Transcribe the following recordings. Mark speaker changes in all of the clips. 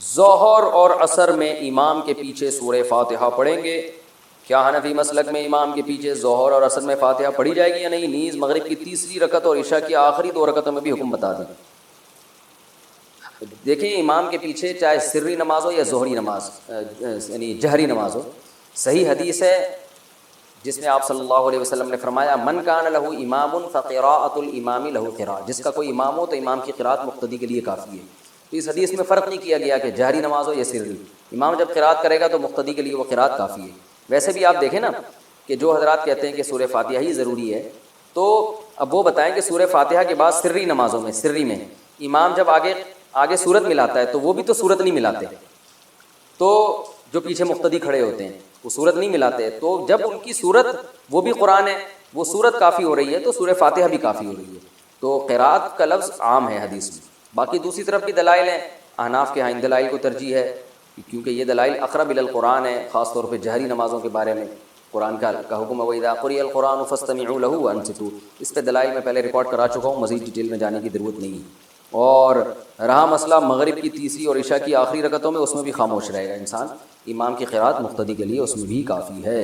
Speaker 1: ظہر اور عصر میں امام کے پیچھے سورہ فاتحہ پڑھیں گے. کیا حنفی مسلک میں امام کے پیچھے ظہر اور عصر میں فاتحہ پڑھی جائے گی یا نہیں؟ نیز مغرب کی تیسری رکعت اور عشاء کی آخری 2 رکعتوں میں بھی حکم بتا دیں. دیکھیں امام کے پیچھے چاہے سری نماز ہو یا ظہری نماز یعنی جہری نماز ہو، صحیح حدیث ہے جس میں آپ صلی اللہ علیہ وسلم نے فرمایا من کان لہ امام فقراءۃ الامام لہ قراءۃ، جس کا کوئی امام ہو تو امام کی قراءت مقتدی کے لیے کافی ہے. تو اس حدیث میں فرق نہیں کیا گیا کہ جہری نماز ہو یا سری، امام جب قراءت کرے گا تو مقتدی کے لیے وہ قراءت کافی ہے. ویسے بھی آپ دیکھیں نا کہ جو حضرات کہتے ہیں کہ سورہ فاتحہ ہی ضروری ہے، تو اب وہ بتائیں کہ سورہ فاتحہ کے بعد سری نمازوں میں سری میں امام جب آگے سورت ملاتا ہے تو وہ بھی تو سورت نہیں ملاتے، تو جو پیچھے مقتدی کھڑے ہوتے ہیں وہ سورت نہیں ملاتے، تو جب ان کی سورت وہ بھی قرآن ہے، وہ سورت کافی ہو رہی ہے تو سورہ فاتحہ بھی کافی ہو رہی ہے. تو قراءت کا لفظ عام ہے حدیث میں. باقی دوسری طرف بھی دلائل ہیں، احناف کے ہاں ان دلائل کو ترجیح ہے کیونکہ یہ دلائل اقرب الی القرآن ہے، خاص طور پہ جہری نمازوں کے بارے میں قرآن کا حکم ہے وَإِذَا قُرِئَ الْقُرْآنُ فَاسْتَمِعُوا لَهُ وَأَنصِتُوا. اس پہ دلائل میں پہلے ریکارڈ کرا چکا ہوں، مزید ڈیٹیل میں جانے کی ضرورت نہیں ہے. اور رہا مسئلہ مغرب کی تیسری اور عشاء کی آخری رکعتوں میں، اس میں بھی خاموش رہے گا انسان، امام کی قراءت مقتدی کے لیے اس میں بھی کافی ہے.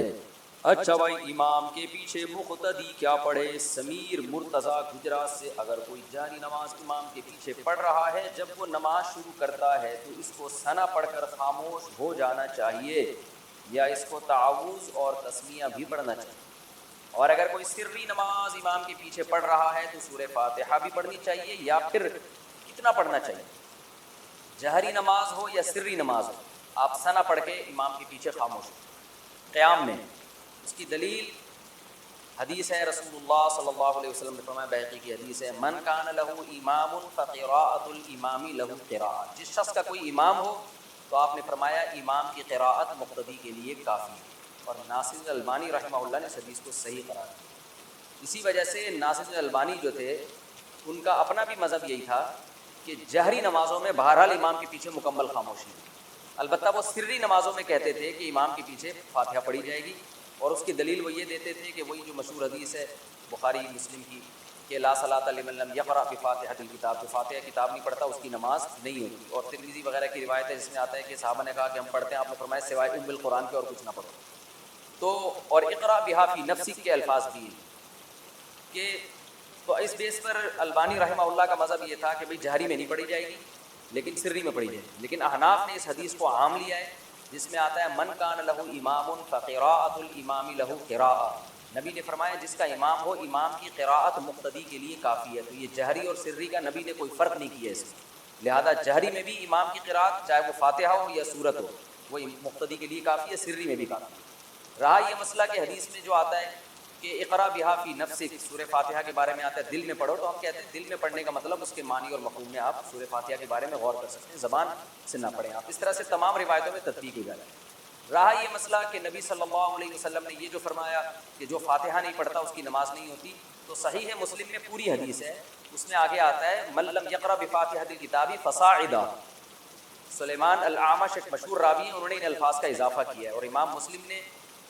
Speaker 1: اچھا بھائی، امام کے پیچھے مقتدی کیا پڑھے؟ سمیر مرتضیٰ گجرات سے اگر کوئی جہری نماز امام کے پیچھے پڑھ رہا ہے، جب وہ نماز شروع کرتا ہے تو اس کو ثنا پڑھ کر خاموش ہو جانا چاہیے یا اس کو تعوذ اور تسمیہ بھی پڑھنا چاہیے؟ اور اگر کوئی سری نماز امام کے پیچھے پڑھ رہا ہے تو سورہ فاتحہ بھی پڑھنی چاہیے یا پھر کتنا پڑھنا چاہیے؟ جہری نماز ہو یا سری نماز ہو، آپ ثنا پڑھ کے امام کے پیچھے خاموش ہو قیام میں. اس کی دلیل حدیث ہے، رسول اللہ صلی اللہ علیہ وسلم نے فرمایا، بیہقی کی حدیث ہے، من کان لہ امام فقراءۃ الامام لہ قراءۃ. جس شخص کا کوئی امام ہو تو آپ نے فرمایا امام کی قراءت مقتدی کے لیے کافی ہے. اور ناصر البانی رحمہ اللہ نے اس حدیث کو صحیح قرار دیا. اسی وجہ سے ناصر البانی جو تھے ان کا اپنا بھی مذہب یہی تھا کہ جہری نمازوں میں بہرحال امام کے پیچھے مکمل خاموشی. البتہ وہ سری نمازوں میں کہتے تھے کہ امام کے پیچھے فاتحہ پڑھی جائے گی، اور اس کی دلیل وہ یہ دیتے تھے کہ وہی جو مشہور حدیث ہے بخاری مسلم کی کہ لا صلاۃ لمن لم یقرأ بفاتحۃ الکتاب، جو فاتحہ کتاب نہیں پڑھتا اس کی نماز نہیں ہوتی. اور ترمذی وغیرہ کی روایت ہے جس میں آتا ہے کہ صحابہ نے کہا کہ ہم پڑھتے ہیں، آپ نے فرمایا سوائے ام القرآن کے اور کچھ نہ پڑھو. تو اور اقرا بہا فی نفسک کے الفاظ بھی کہ تو اس بیس پر البانی رحمہ اللہ کا مذہب یہ تھا کہ بھئی جہری میں نہیں پڑھی جائے گی لیکن سری میں پڑھی جائے گی. لیکن احناف نے اس حدیث کو عام لیا ہے جس میں آتا ہے من کان لہ امام فقراءۃ الامام لہ قراءۃ. نبی نے فرمایا جس کا امام ہو امام کی قراءت مقتدی کے لیے کافی ہے. تو یہ جہری اور سری کا نبی نے کوئی فرق نہیں کیا اس میں، لہذا جہری میں بھی امام کی قراءت چاہے وہ فاتحہ ہو یا سورت ہو وہ مقتدی کے لیے کافی ہے، سری میں بھی کافی ہے. رہا یہ مسئلہ کہ حدیث میں جو آتا ہے کہ اقرا بہا فی نفسک، سورہ فاتحہ کے بارے میں آتا ہے دل میں پڑھو، تو ہم کہتے ہیں دل میں پڑھنے کا مطلب اس کے معنی اور مفہوم میں آپ سورہ فاتحہ کے بارے میں غور کر سکتے ہیں، زبان سے نہ پڑھیں آپ. اس طرح سے تمام روایتوں میں تطبیق ہو جائے. رہا یہ مسئلہ کہ نبی صلی اللہ علیہ وسلم نے یہ جو فرمایا کہ جو فاتحہ نہیں پڑھتا اس کی نماز نہیں ہوتی، تو صحیح ہے مسلم میں پوری حدیث ہے، اس میں آگے آتا ہے من لم یقرأ بفاتحۃ الکتاب فصاعدا. سلیمان الاعمش ایک مشہور راوی ہیں، انہوں نے ان الفاظ کا اضافہ کیا ہے، اور امام مسلم نے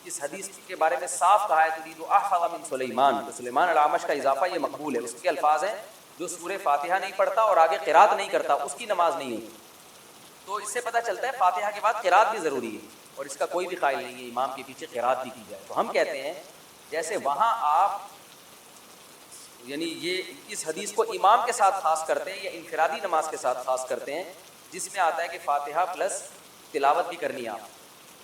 Speaker 1: اس حدیث کے بارے میں صاف کہا ہے تريد احفظ من سلیمان. تو سلیمان الاعمش کا اضافہ یہ مقبول ہے. اس کے الفاظ ہیں جو سورہ فاتحہ نہیں پڑھتا اور آگے قرات نہیں کرتا اس کی نماز نہیں ہوتی. تو اس سے پتہ چلتا ہے فاتحہ کے بعد قرات بھی ضروری ہے، اور اس کا کوئی بھی قائل نہیں ہے امام کے پیچھے قرات بھی کی جائے. تو ہم کہتے ہیں جیسے وہاں آپ یعنی یہ اس حدیث کو امام کے ساتھ خاص کرتے ہیں یا انفرادی نماز کے ساتھ خاص کرتے ہیں جس میں آتا ہے کہ فاتحہ پلس تلاوت بھی کرنی ہے آپ.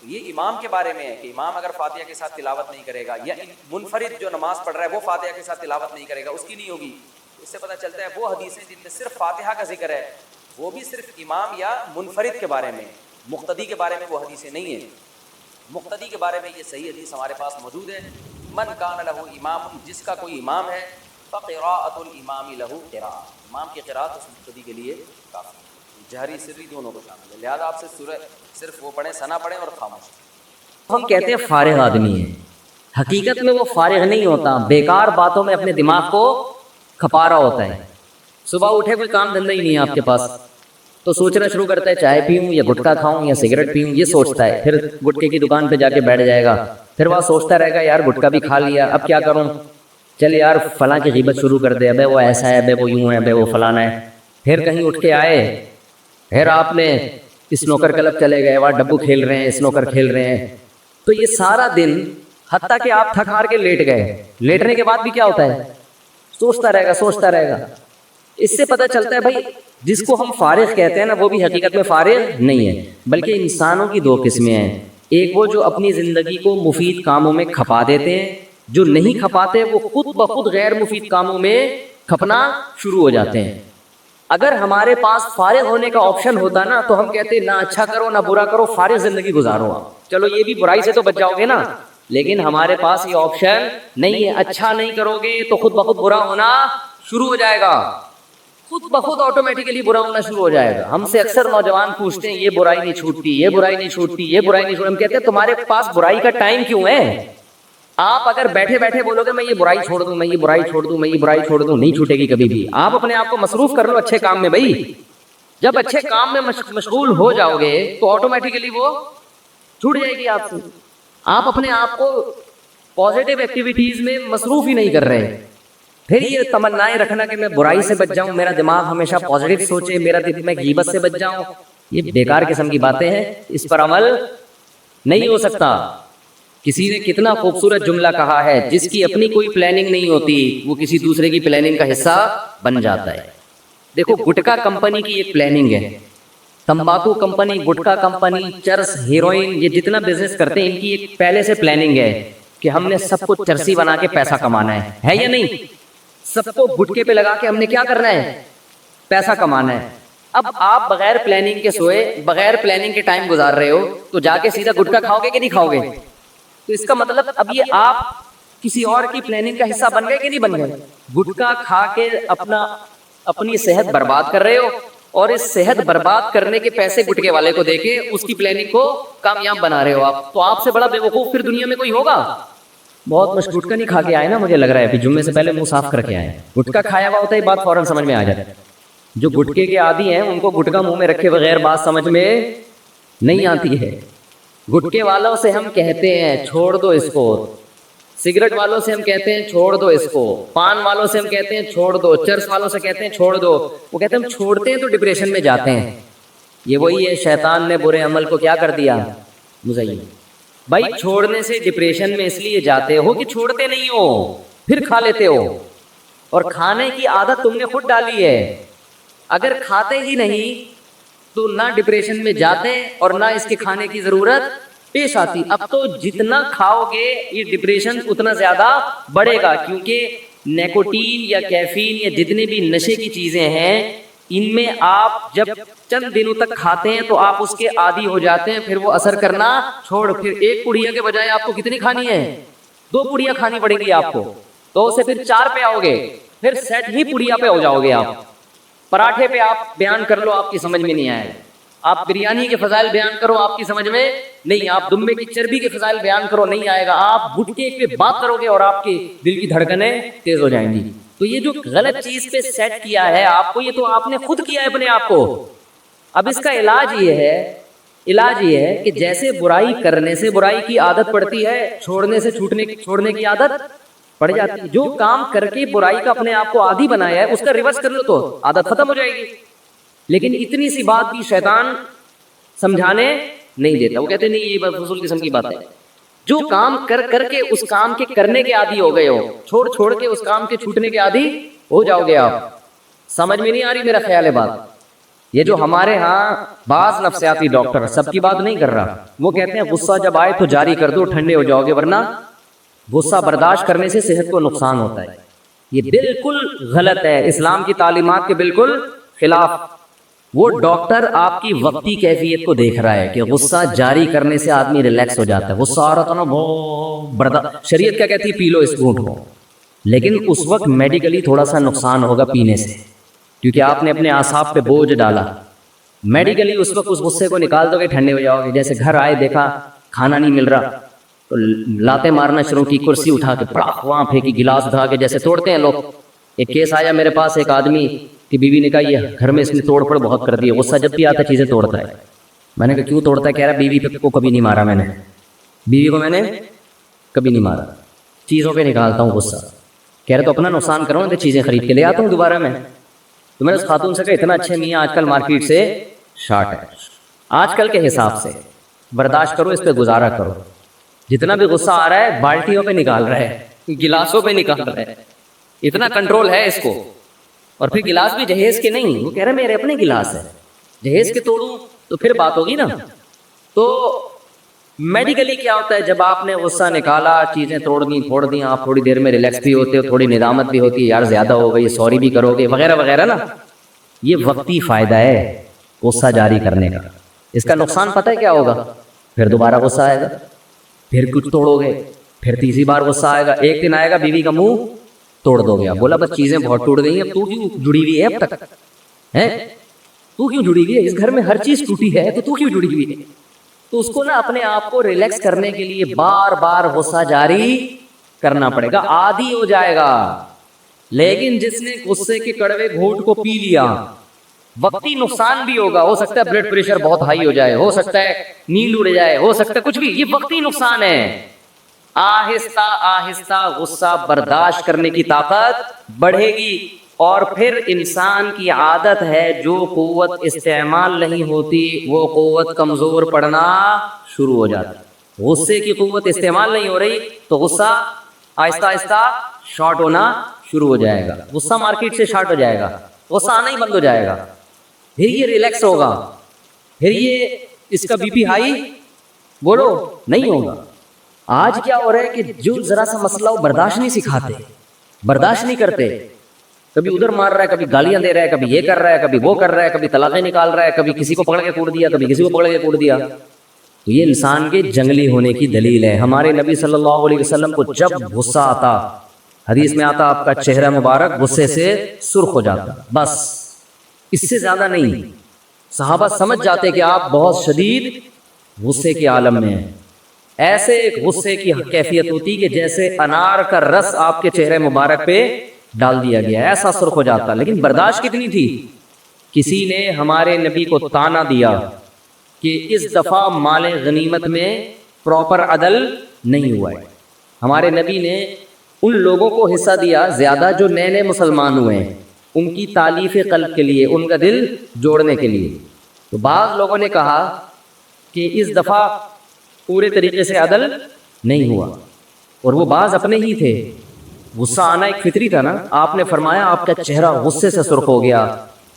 Speaker 1: یہ امام کے بارے میں ہے کہ امام اگر فاتحہ کے ساتھ تلاوت نہیں کرے گا یا منفرد جو نماز پڑھ رہا ہے وہ فاتحہ کے ساتھ تلاوت نہیں کرے گا اس کی نہیں ہوگی. اس سے پتہ چلتا ہے وہ حدیثیں جن میں صرف فاتحہ کا ذکر ہے وہ بھی صرف امام یا منفرد کے بارے میں، مقتدی کے بارے میں وہ حدیثیں نہیں ہیں. مقتدی کے بارے میں یہ صحیح حدیث ہمارے پاس موجود ہے، من کان لہ امام، جس کا کوئی امام ہے، فقراءۃ الامام لہ قراءۃ، امام کی قراءت اس مقتدی کے لیے کافی. جہری سری دونوں کو شامل ہے، لہذا آپ سے سورہ صرف وہ پڑھیں، ثنا پڑھیں اور خاموش.
Speaker 2: ہم کہتے ہیں فارغ آدمی ہے، حقیقت میں وہ فارغ نہیں ہوتا، بیکار باتوں میں اپنے دماغ کو کھپا رہا ہوتا ہے. صبح اٹھے کوئی کام دھندہ ہی نہیں ہے آپ کے پاس تو سوچنا شروع کرتا ہے چائے پیوں یا گٹکا کھاؤں یا سگریٹ پیوں، یہ سوچتا ہے. پھر گٹکے کی دکان پہ جا کے بیٹھ جائے گا، پھر وہاں سوچتا رہے گا یار گٹکا بھی کھا لیا اب کیا کروں، چل یار فلاں کی غیبت شروع کر دے، ابے وہ ایسا ہے، ابے وہ یوں ہے، ابے وہ فلانا ہے. پھر کہیں اٹھ کے آئے، پھر آپ نے اسنوکر کلب چلے گئے, وہاں ڈبو کھیل رہے ہیں, اسنوکر کھیل رہے ہیں. تو یہ سارا دن حتیٰ کہ آپ تھک ہار کے لیٹ گئے, لیٹنے کے بعد بھی کیا ہوتا ہے, سوچتا رہے گا. اس سے پتہ چلتا ہے بھائی جس کو ہم فارغ کہتے ہیں نا, وہ بھی حقیقت میں فارغ نہیں ہے, بلکہ انسانوں کی دو قسمیں ہیں. ایک وہ جو اپنی زندگی کو مفید کاموں میں کھپا دیتے ہیں, جو نہیں کھپاتے وہ خود بخود غیر مفید کاموں میں کھپنا شروع ہو جاتے ہیں. اگر ہمارے پاس فارغ ہونے کا آپشن ہوتا نا تو ہم کہتے نہ اچھا کرو نہ برا کرو, فارغ زندگی گزارو آپ, چلو یہ بھی برائی سے تو بچ جاؤ گے نا. لیکن ہمارے پاس یہ آپشن نہیں ہے. اچھا نہیں کرو گے تو خود بخود برا ہونا شروع ہو جائے گا, خود بخود آٹومیٹیکلی برا ہونا شروع ہو جائے گا. ہم سے اکثر نوجوان پوچھتے ہیں یہ برائی نہیں چھوٹتی, یہ برائی نہیں چھوٹتی, یہ برائی نہیں چھوٹتی. ہم کہتے ہیں تمہارے پاس برائی کا ٹائم کیوں ہے؟ آپ اگر بیٹھے بیٹھے بولو گے میں یہ برائی چھوڑ دوں, میں یہ برائی چھوڑ دوں, میں یہ برائی چھوڑ دوں, نہیں چھوٹے گی کبھی بھی. آپ اپنے آپ کو مصروف کر لو اچھے کام میں. بھائی جب اچھے کام میں مشغول ہو جاؤ گے تو آٹومیٹیکلی وہ چھوٹ جائے گی آپ سے. آپ اپنے آپ کو پازیٹیو ایکٹیویٹیز میں مصروف ہی نہیں کر رہے. پھر یہ تمنائیں رکھنا کہ میں برائی سے بچ جاؤں, میرا دماغ ہمیشہ پازیٹیو سوچے, میرا دل میں غیبت سے بچ جاؤں, یہ بیکار قسم کی باتیں ہیں. اس پر عمل نہیں ہو سکتا. کسی نے کتنا خوبصورت جملہ کہا ہے, جس کی اپنی کوئی پلاننگ نہیں ہوتی وہ کسی دوسرے کی پلاننگ کا حصہ بن جاتا ہے. دیکھو گٹکا کمپنی کی ایک پلاننگ ہے, تمباکو کمپنی, گٹکا کمپنی, چرس, ہیروئن, یہ جتنا بزنس کرتے ہیں ان کی ایک پہلے سے پلاننگ ہے کہ ہم نے سب کو چرسی بنا کے پیسہ کمانا ہے یا نہیں؟ سب کو گٹکے پہ لگا کے ہم نے کیا کرنا ہے, پیسہ کمانا ہے. اب آپ بغیر پلاننگ کے سوئے, بغیر پلاننگ کے ٹائم گزار رہے ہو, تو جا کے سیدھا گٹکا کھاؤ گے کہ نہیں کھاؤ گے؟ تو اس کا مطلب اب یہ آپ کسی اور کی پلاننگ کا حصہ بن گئے کہ نہیں بن گئے؟ گٹکا کھا کے اپنی صحت برباد کر رہے ہو, اور اس صحت برباد کرنے کے پیسے گٹکے والے کو دے کے اس کی پلاننگ کو کامیاب بنا رہے ہو آپ. تو آپ سے بڑا بیوقوف پھر دنیا میں کوئی ہوگا؟ بہت مشکل گٹکا نہیں کھا کے آئے نا, مجھے لگ رہا ہے ابھی جمعے سے پہلے منہ صاف کر کے آئے. گٹکا کھایا ہوا ہوتا ہے بات فوراً سمجھ میں آ جاتی ہے. جو گٹکے کے عادی ہیں ان کو گٹکا منہ میں رکھے بغیر بات سمجھ میں نہیں آتی ہے. گٹکے والوں سے ہم کہتے ہیں چھوڑ دو اس کو, سگریٹ والوں سے ہم کہتے ہیں چھوڑ دو اس کو, پان والوں سے ہم کہتے ہیں چھوڑ دو, چرس والوں سے کہتے ہیں چھوڑ دو. وہ کہتے ہیں ہم چھوڑتے ہیں تو ڈپریشن میں جاتے ہیں. یہ وہی ہے شیطان نے برے عمل کو کیا کر دیا, مزین. بھائی چھوڑنے سے ڈپریشن میں اس لیے جاتے ہو کہ چھوڑتے نہیں ہو, پھر کھا لیتے ہو, اور کھانے کی عادت تم نے خود ڈالی ہے. اگر کھاتے ہی نہیں تو نہ ڈپریشن میں جاتے اور نہ اس کے کھانے کی ضرورت پیش آتی. اب تو جتنا کھاؤ گے یہ ڈپریشن اتنا زیادہ بڑھے گا, کیونکہ نیکوٹین یا کیفین یا جتنے بھی نشے کی چیزیں ہیں ان میں آپ جب چند دنوں تک کھاتے ہیں تو آپ اس کے عادی ہو جاتے ہیں, پھر وہ اثر کرنا چھوڑ. پھر ایک پڑیا کے بجائے آپ کو کتنی کھانی ہے, 2 پڑیاں کھانی پڑیں گی آپ کو, تو اسے پھر 4 پہ آؤ گے, پھر سیٹ ہی پڑیا پہ ہو جاؤ گے آپ. پراٹھے پہ آپ بیان کر لو آپ کی سمجھ میں نہیں آئے, آپ بریانی کے فضائل بیان کرو آپ کی سمجھ میں نہیں, آپ دمبے کی چربی کے فضائل بیان کرو نہیں آئے گا, آپ گٹکے پہ بات کرو گے اور آپ کے دل کی دھڑکنیں تیز ہو جائیں گی. تو یہ جو غلط چیز پہ سیٹ کیا ہے آپ کو, یہ تو آپ نے خود کیا ہے اپنے آپ کو. اب اس کا علاج یہ ہے کہ جیسے برائی کرنے سے برائی کی عادت پڑتی ہے, چھوڑنے سے چھوڑنے کی عادت پڑ جاتی ہے. جو کام کر کے برائی کا اپنے آپ کو عادی بنایا ہے اس کا ریورس کر لو تو عادت ختم ہو جائے گی. لیکن اتنی سی بات بھی شیطان سمجھانے نہیں دیتا. وہ کہتے نہیں یہ فضول قسم کی بات ہے. جو کام کر کے اس کام کے کرنے کے عادی ہو گئے ہو, چھوڑ کے اس کام کے چھوٹنے کے عادی ہو جاؤ گے آپ. سمجھ میں نہیں آ رہی میرا خیال ہے بات. یہ جو ہمارے ہاں بعض نفسیاتی ڈاکٹر, سب کی بات نہیں کر رہا, وہ کہتے ہیں غصہ جب آئے تو جاری کر دو, ٹھنڈے ہو جاؤ گے, ورنہ غصہ برداشت کرنے سے صحت کو نقصان ہوتا ہے. یہ بالکل غلط ہے, اسلام کی تعلیمات کے بالکل خلاف. وہ ڈاکٹر آپ کی وقتی کیفیت کو دیکھ رہا ہے کہ غصہ جاری کرنے سے آدمی ریلیکس ہو جاتا ہے. غصہ آ رہا تھا نا برداشت, شریعت کیا کہتی ہے پی لو اس گھونٹ کو, لیکن اس وقت میڈیکلی تھوڑا سا نقصان ہوگا پینے سے, کیونکہ آپ نے اپنے اعصاب پہ بوجھ ڈالا. میڈیکلی اس وقت اس غصے کو نکال دو گے, ٹھنڈے ہو جاؤ گے. جیسے گھر آئے دیکھا کھانا نہیں مل رہا تو لاتے مارنا شروع کی, کرسی اٹھا کے وہاں پھینکی, گلاس اٹھا کے, جیسے توڑتے ہیں لوگ. ایک کیس آیا میرے پاس, ایک آدمی کی بیوی نے کہا یہ گھر میں اس نے توڑ پھوڑ بہت کر دی ہے, غصہ جب بھی آتا چیزیں توڑتا ہے. میں نے کہا کیوں توڑتا ہے؟ کہہ رہا بیوی کو کبھی نہیں مارا میں نے, بیوی کو میں نے کبھی نہیں مارا, چیزوں پہ نکالتا ہوں غصہ. کہہ رہے تو اپنا نقصان کرو, تو چیزیں خرید کے لے آتا ہوں دوبارہ میں. تو میں نے اس خاتون سے کہا اتنا اچھے میاں آج کل مارکیٹ سے شارٹ ہے, آج کل کے حساب سے برداشت کرو، اس پہ گزارا کرو. جتنا بھی غصہ آ رہا ہے بالٹیوں پہ نکال رہا ہے، گلاسوں پہ نکال رہا ہے، اتنا کنٹرول ہے اس کو. اور پھر گلاس بھی جہیز کے نہیں، وہ کہہ رہے میرے اپنے گلاس ہے، جہیز کے توڑوں تو پھر بات ہوگی نا. تو میڈیکلی کیا ہوتا ہے، جب آپ نے غصہ نکالا، چیزیں توڑ دیں پھوڑ دیں، آپ تھوڑی دیر میں ریلیکس بھی ہوتے ہو، تھوڑی ندامت بھی ہوتی ہے، یار زیادہ ہو گئی، سوری بھی کرو گے وغیرہ وغیرہ نا. یہ وقتی فائدہ ہے غصہ جاری کرنے کا. اس کا نقصان پتہ ہے کیا ہوگا؟ پھر دوبارہ غصہ آئے گا، پھر کچھ توڑو گے، پھر تیسری بار غصہ آئے گا. ایک دن آئے گا بیوی کا منہ توڑ دو گے، بولا بس چیزیں بہت ٹوٹ گئی ہیں، اب تو کیوں جڑی ہوئی ہے اب تک ہے؟ تو کیوں جڑی ہوئی ہے؟ اس گھر میں ہر چیز ٹوٹی ہے تو کیوں جڑی ہوئی ہے؟ تو اس کو نا اپنے آپ کو ریلیکس کرنے کے لیے بار بار غصہ جاری کرنا پڑے گا، عادی ہو جائے گا. لیکن جس نے غصے کے کڑوے گھونٹ کو پی لیا، وقتی نقصان بھی ہوگا، ہو سکتا ہے بلڈ پریشر بہت ہائی ہو جائے، ہو سکتا ہے نیند اڑ جائے، ہو سکتا ہے کچھ بھی، یہ وقتی نقصان ہے. آہستہ آہستہ غصہ برداشت کرنے کی طاقت بڑھے گی، اور پھر انسان کی عادت ہے جو قوت استعمال نہیں ہوتی وہ قوت کمزور پڑنا شروع ہو جاتا ہے. غصے کی قوت استعمال نہیں ہو رہی تو غصہ آہستہ آہستہ شارٹ ہونا شروع ہو جائے گا. غصہ مارکیٹ سے شارٹ ہو جائے گا، غصہ آنا ہی بند ہو جائے گا، پھر یہ ریلیکس ہوگا، پھر یہ اس کا بی پی ہائی بولو نہیں ہوگا. آج کیا ہو رہا ہے کہ جو ذرا سا مسئلہ ہو برداشت نہیں سکھاتے، برداشت نہیں کرتے، کبھی ادھر مار رہا ہے، کبھی گالیاں دے رہا ہے، کبھی یہ کر رہا ہے، کبھی وہ کر رہا ہے، کبھی طلاقیں نکال رہا ہے، کبھی کسی کو پکڑ کے کوڑ دیا، کبھی کسی کو پکڑ کے کوڑ دیا. تو یہ انسان کے جنگلی ہونے کی دلیل ہے. ہمارے نبی صلی اللہ علیہ وسلم کو جب غصہ آتا، حدیث میں آتا آپ کا چہرہ مبارک غصے سے سرخ ہو جاتا، بس اس سے زیادہ نہیں. صحابہ سمجھ جاتے کہ آپ بہت شدید غصے کے عالم میں ہیں. ایسے ایک غصے کی کیفیت ہوتی کہ جیسے انار کا رس آپ کے چہرے مبارک پہ ڈال دیا گیا، ایسا سرخ ہو جاتا. لیکن برداشت کتنی تھی؟ کسی نے ہمارے نبی کو تانا دیا کہ اس دفعہ مال غنیمت میں پراپر عدل نہیں ہوا ہے. ہمارے نبی نے ان لوگوں کو حصہ دیا زیادہ جو نئے نئے مسلمان ہوئے ہیں، ان کی تالیف قلب کے لیے، ان کا دل جوڑنے کے لیے. تو بعض لوگوں نے کہا کہ اس دفعہ پورے طریقے سے عدل نہیں ہوا، اور وہ بعض اپنے ہی تھے. غصہ آنا ایک فطری تھا نا. آپ نے فرمایا آپ کا چہرہ غصے سے سرخ ہو گیا،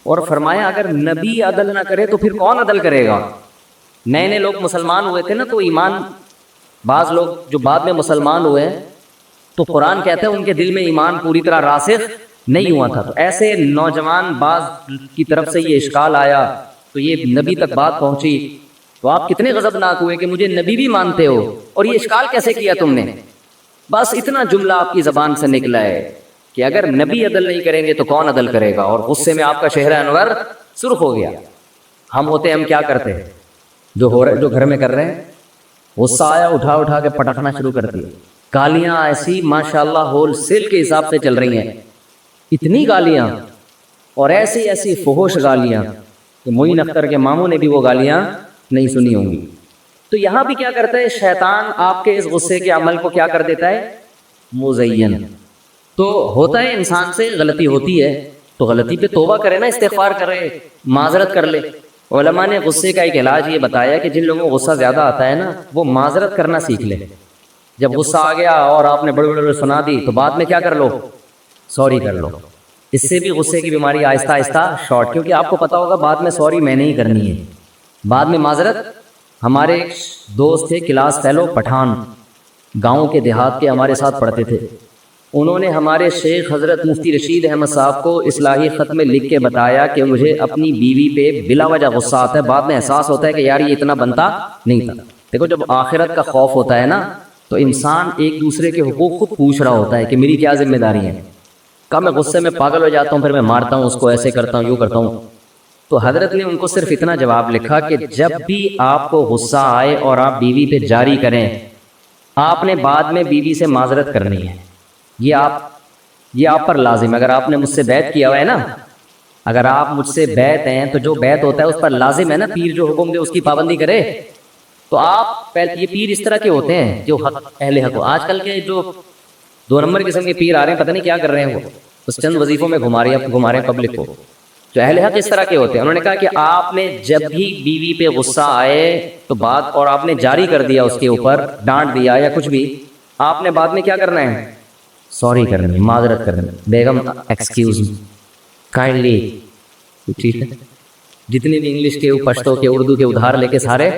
Speaker 2: اور فرمایا اگر نبی عدل نہ کرے تو پھر کون عدل کرے گا؟ نئے نئے لوگ مسلمان ہوئے تھے نا، تو ایمان، بعض لوگ جو بعد میں مسلمان ہوئے تو قرآن کہتا ہے ان کے دل میں ایمان پوری طرح راسخ نہیں ہوا تھا. تو ایسے نوجوان بعض کی طرف سے یہ اشکال آیا تو یہ نبی تک بات پہنچی، تو آپ کتنے غضبناک ہوئے کہ مجھے نبی بھی مانتے ہو اور یہ اشکال کیسے کیا تم نے؟ بس اتنا جملہ آپ کی زبان سے نکلا ہے کہ اگر نبی عدل نہیں کریں گے تو کون عدل کرے گا، اور غصے میں آپ کا چہرہ انور سرخ ہو گیا. ہم ہوتے ہم کیا کرتے ہیں؟ جو ہو رہے، جو گھر میں کر رہے ہیں، غصہ آیا اٹھا اٹھا کے پٹکنا شروع کر دیا. گالیاں ایسی ماشاءاللہ ہول سیل کے حساب سے چل رہی ہیں، اتنی گالیاں، اور ایسی ایسی فحش گالیاں کہ معین اختر کے ماموں نے بھی وہ گالیاں نہیں سنی ہوں گی. تو یہاں بھی کیا کرتا ہے شیطان؟ آپ کے اس غصے کے عمل کو کیا کر دیتا ہے؟ مزین. تو ہوتا ہے انسان سے غلطی ہوتی ہے تو غلطی پہ توبہ کرے نا، استغفار کرے، معذرت کر لے. علماء نے غصے کا ایک علاج یہ بتایا کہ جن لوگوں کو غصہ زیادہ آتا ہے نا، وہ معذرت کرنا سیکھ لے. جب غصہ آ گیا اور آپ نے بڑے بڑے سنا دی تو بعد میں کیا کر لو؟ سوری کر لو. اس سے بھی غصے کی بیماری آہستہ آہستہ شارٹ، کیونکہ آپ کو پتا ہوگا بعد میں سوری میں نہیں کرنی ہے، بعد میں معذرت. ہمارے ایک دوست تھے کلاس فیلو پٹھان، گاؤں کے دیہات کے، ہمارے ساتھ پڑھتے تھے. انہوں نے ہمارے شیخ حضرت مفتی رشید احمد صاحب کو اصلاحی خط میں لکھ کے بتایا کہ مجھے اپنی بیوی پہ بلا وجہ غصہ آتا ہے، بعد میں احساس ہوتا ہے کہ یار یہ اتنا بنتا نہیں تھا. دیکھو جب آخرت کا خوف ہوتا ہے نا تو انسان ایک دوسرے کے حقوق خود پوچھ رہا ہوتا ہے کہ میری کیا ذمہ داری ہے. کہا میں غصے میں پاگل ہو جاتا ہوں، پھر میں مارتا ہوں اس کو، ایسے کرتا ہوں، یوں کرتا ہوں. تو حضرت نے ان کو صرف اتنا جواب لکھا کہ جب بھی آپ کو غصہ آئے اور آپ بیوی پہ جاری کریں، آپ نے بعد میں بیوی سے معذرت کرنی ہے. یہ آپ پر لازم ہے. اگر آپ نے مجھ سے بیعت کیا ہوا ہے نا، اگر آپ مجھ سے بیعت ہیں تو جو بیعت ہوتا ہے اس پر لازم ہے نا، پیر جو حکم دے اس کی پابندی کرے. تو آپ پہلے، یہ پیر اس طرح کے ہوتے ہیں جو حق اہل حق ہو. آج کل کے جو 2 نمبر قسم کے پیر آ رہے ہیں، پتہ نہیں کیا کر رہے ہیں، وہ بس چند وظیفوں میں گھما رہے ہیں پبلک کو. جو اہل حق اس طرح کے ہوتے ہیں. انہوں نے کہا کہ آپ نے جب بھی بیوی پہ غصہ آئے تو بات اور آپ نے جاری کر دیا اس کے اوپر, ڈانٹ دیا یا کچھ بھی, آپ نے بعد میں کیا کرنا ہے؟ سوری کرنی ہے, معذرت کرنی ہے. بیگم ایکسکیوز می, کائنڈلی, ٹھیک ہے. جتنے بھی انگلش کے, پشتو کے, اردو کے ادھار لے کے سارے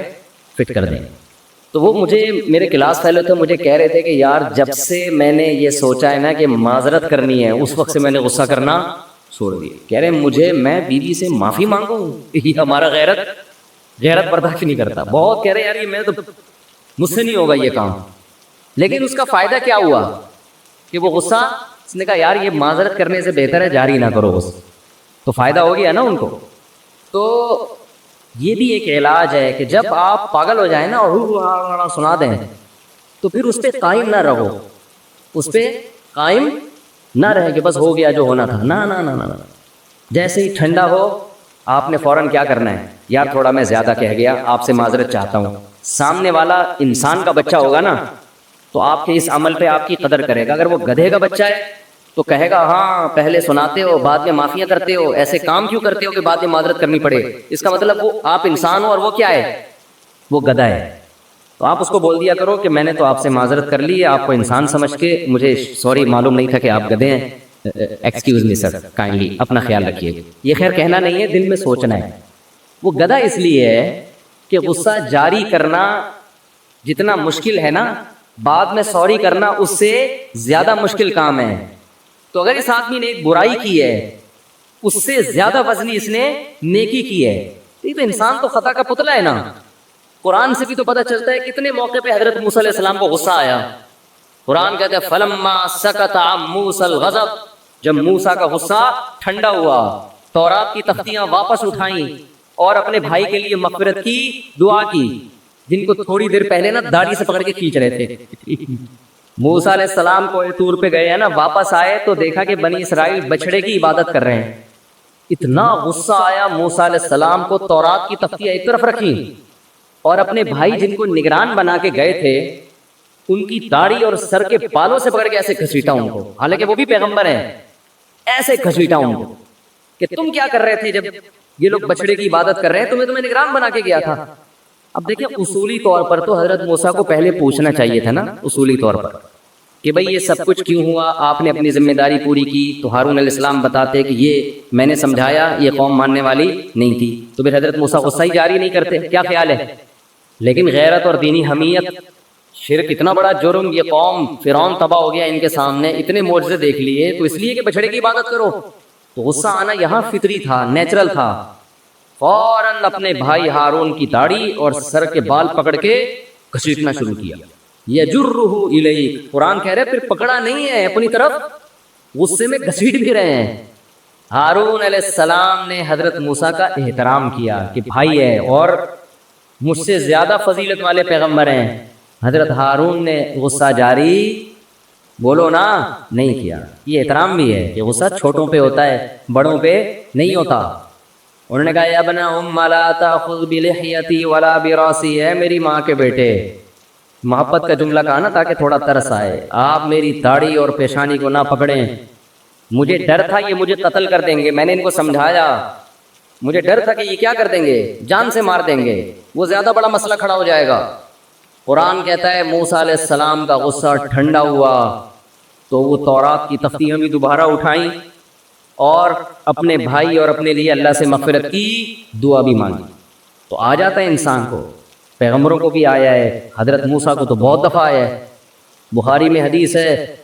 Speaker 2: فٹ کر دیں. تو وہ مجھے, میرے کلاس فیلو تھے, مجھے کہہ رہے تھے کہ یار جب سے میں نے یہ سوچا ہے نا کہ معذرت کرنی ہے, اس وقت سے میں نے غصہ کرنا چھوڑ دیا. کہہ رہے مجھے, میں بیوی سے معافی مانگوں, یہ ہمارا غیرت برداشت نہیں کرتا. بہت کہہ رہے یار یہ میں تو, مجھ سے نہیں ہوگا یہ کام. لیکن اس کا فائدہ کیا ہوا کہ وہ غصہ, اس نے کہا یار یہ معذرت کرنے سے بہتر ہے جاری نہ کرو غصہ, تو فائدہ ہو گیا نا ان کو. تو یہ بھی ایک علاج ہے کہ جب آپ پاگل ہو جائیں نا اور سنا دیں تو پھر اس پہ قائم نہ رہو, اس پہ قائم نہ رہے کہ بس ہو گیا جو ہونا تھا. نہ نہ نہ نہ, جیسے ہی ٹھنڈا ہو آپ نے فوراً کیا کرنا ہے, یار تھوڑا میں زیادہ کہہ گیا, آپ سے معذرت چاہتا ہوں. سامنے والا انسان کا بچہ ہوگا نا تو آپ کے اس عمل پہ آپ کی قدر کرے گا. اگر وہ گدھے کا بچہ ہے تو کہے گا ہاں پہلے سناتے ہو بعد میں معافیاں کرتے ہو, ایسے کام کیوں کرتے ہو کہ بعد میں معذرت کرنی پڑے. اس کا مطلب وہ آپ انسان ہو اور وہ کیا ہے, وہ گدھا ہے. تو آپ اس کو بول دیا کرو کہ میں نے تو آپ سے معذرت کر لی ہے, آپ کو انسان سمجھ کے, مجھے سوری معلوم نہیں تھا کہ آپ گدھے ہیں, ایکسکیوز می سر, کائنڈلی اپنا خیال رکھیے. یہ خیر کہنا نہیں ہے, دل میں سوچنا ہے. وہ گدھا اس لیے ہے کہ غصہ جاری کرنا جتنا مشکل ہے نا, بعد میں سوری کرنا اس سے زیادہ مشکل کام ہے. تو اگر اس آدمی نے ایک برائی کی ہے, اس سے زیادہ وزنی اس نے نیکی کی ہے, تو انسان تو خطا کا پتلا ہے نا. قرآن سے بھی تو پتہ چلتا ہے کتنے موقع پہ حضرت موسیٰ علیہ السلام کو غصہ آیا. قرآن کہتا ہے فلما سکت عن موسیٰ الغضب, جب موسیٰ کا غصہ ٹھنڈا ہوا, تورات کی تختیاں واپس اٹھائیں اور اپنے بھائی کے لیے مغفرت کی دعا کی, جن کو تھوڑی دیر پہلے نا داڑھی سے پکڑ کے کھینچ رہے تھے. موسیٰ علیہ السلام کو طور پہ گئے ہیں نا, واپس آئے تو دیکھا کہ بنی اسرائیل بچڑے کی عبادت کر رہے ہیں. اتنا غصہ آیا موسیٰ علیہ السلام کو, تورات کی تختیاں ایک طرف رکھی اور اپنے بھائی جن کو نگران بنا کے گئے تھے ان کی داڑھی اور سر کے بالوں سے پکڑ کے ایسے گھسیٹا ان کو, حالانکہ وہ بھی پیغمبر ہیں, ایسے گھسیٹا ان کو کہ تم کیا کر رہے تھے جب یہ لوگ بچڑے کی عبادت کر رہے ہیں, تمہیں نگران بنا کے گیا تھا. اب دیکھیں اصولی طور پر تو حضرت موسیٰ کو پہلے پوچھنا چاہیے تھا نا, اصولی طور پر کہ بھئی یہ سب کچھ کیوں ہوا, آپ نے اپنی ذمہ داری پوری کی. تو ہارون علیہ السلام بتاتے کہ یہ میں نے سمجھایا, یہ قوم ماننے والی نہیں تھی. تو پھر حضرت موسیٰ غصہ ہی جاری نہیں کرتے, کیا خیال ہے. لیکن غیرت اور دینی حمیت, شرک اتنا بڑا جرم, یہ قوم فرعون تباہ ہو گیا ان کے سامنے, اتنے معجزے دیکھ لیے, تو اس لیے کہ بچڑے کی عبادت کرو. تو غصہ آنا یہاں فطری تھا, نیچرل تھا. فوراً اپنے بھائی ہارون کی داڑھی اور سر کے بال پکڑ کے گھسیٹنا شروع کیا. یجرہ الیک, قرآن کہہ رہے پھر پکڑا نہیں ہے اپنی طرف, غصے میں گھسیٹ بھی رہے ہیں. ہارون علیہ السلام نے حضرت موسیٰ کا احترام کیا کہ بھائی ہے اور مجھ سے زیادہ فضیلت والے پیغمبر ہیں. حضرت ہارون نے غصہ جاری بولو نا نہیں کیا. یہ احترام بھی ہے کہ غصہ چھوٹوں پہ ہوتا ہے, بڑوں پہ نہیں ہوتا. انہوں نے کہا یا ابن ام لا تاخذ بلحیتی ولا براسی, ہے میری ماں کے بیٹے, محبت کا جملہ کہا نا تاکہ تھوڑا ترس آئے, آپ میری داڑھی اور پیشانی کو نہ پکڑیں. مجھے ڈر تھا یہ مجھے قتل کر دیں گے, میں نے ان کو سمجھایا, مجھے ڈر تھا کہ یہ کیا کر دیں گے, جان سے مار دیں گے, وہ زیادہ بڑا مسئلہ کھڑا ہو جائے گا. قرآن کہتا ہے موسیٰ علیہ السلام کا غصہ ٹھنڈا ہوا تو وہ تورات کی تختیاں بھی دوبارہ اٹھائیں اور اپنے بھائی اور اپنے لیے اللہ سے مغفرت کی دعا بھی مانگی. تو آ جاتا ہے انسان کو, پیغمبروں کو بھی آیا ہے, حضرت موسیٰ کو تو بہت دفعہ آیا ہے. بخاری میں حدیث ہے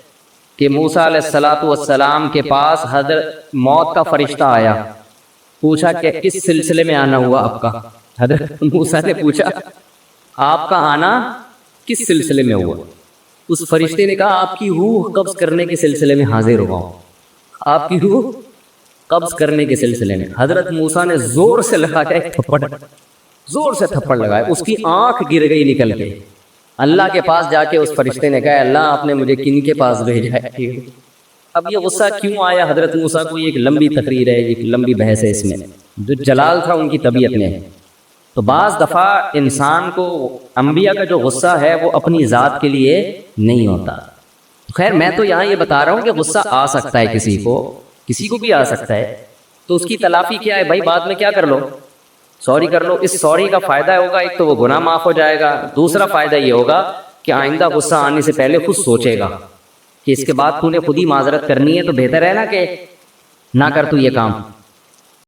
Speaker 2: کہ موسیٰ علیہ السلام کے پاس حضرت موت کا فرشتہ آیا, پوچھا کہ کس سلسلے میں آنا ہوا آپ کا. حضرت موسیٰ نے پوچھا آپ کا آنا کس سلسلے میں ہوا. اس فرشتے نے کہا آپ کی روح قبض کرنے کے سلسلے میں حاضر ہوا ہوں, آپ کی روح قبض کرنے کے سلسلے میں. حضرت موسیٰ نے زور سے لگا کے ایک تھپڑ, زور سے تھپڑ لگایا, اس کی آنکھ گر گئی نکل کے. اللہ کے پاس جا کے اس فرشتے نے کہا اللہ آپ نے مجھے کن کے پاس بھیجا ہے. اب یہ غصہ کیوں آیا حضرت موسیٰ کو, یہ ایک لمبی تقریر ہے, ایک لمبی بحث ہے. اس میں جو جلال تھا ان کی طبیعت میں. تو بعض دفعہ انسان کو, انبیاء کا جو غصہ ہے وہ اپنی ذات کے لیے نہیں ہوتا. خیر میں تو یہاں یہ بتا رہا ہوں کہ غصہ آ سکتا ہے کسی کو بھی آ سکتا ہے, تو اس کی تلافی کیا ہے بھائی؟ بعد میں کیا کر لو، سوری کر لو۔ اس سوری کا فائدہ ہوگا، ایک تو وہ گناہ معاف ہو جائے گا، دوسرا فائدہ یہ ہوگا کہ آئندہ غصہ آنے سے پہلے خود سوچے گا کہ اس کے بعد تو نے خود ہی معذرت کرنی ہے، تو بہتر ہے نا کہ نہ کر تو یہ کام۔